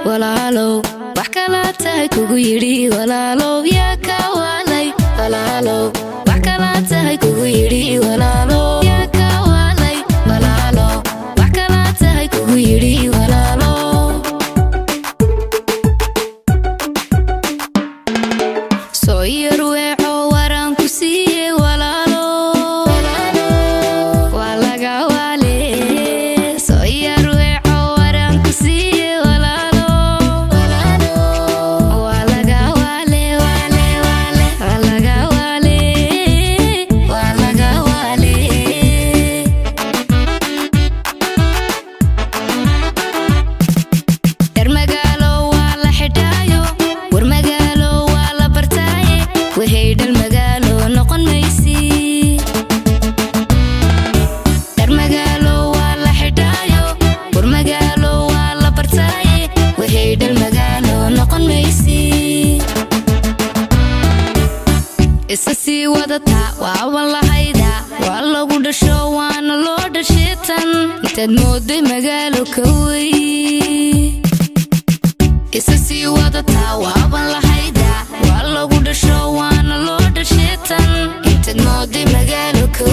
walaalow wax kala tahay kugu yiri walaalow yaa ka walay walaalow wax kala tahay kugu yiri walaalow yaa ka walay walaalow wax kala tahay kugu yiri walaalow soo yarweeco waran ku siiye walaalow waa laga wale soo yarweeco waran ku siiye isasi wadata waa walahayda waa lagu dhasho waana loo dhashitan intaad mooday magaalo ka weyn isasi wadata waa walahayda waa lagu dhasho waana loo dhashitan intaad mooday magaalo ka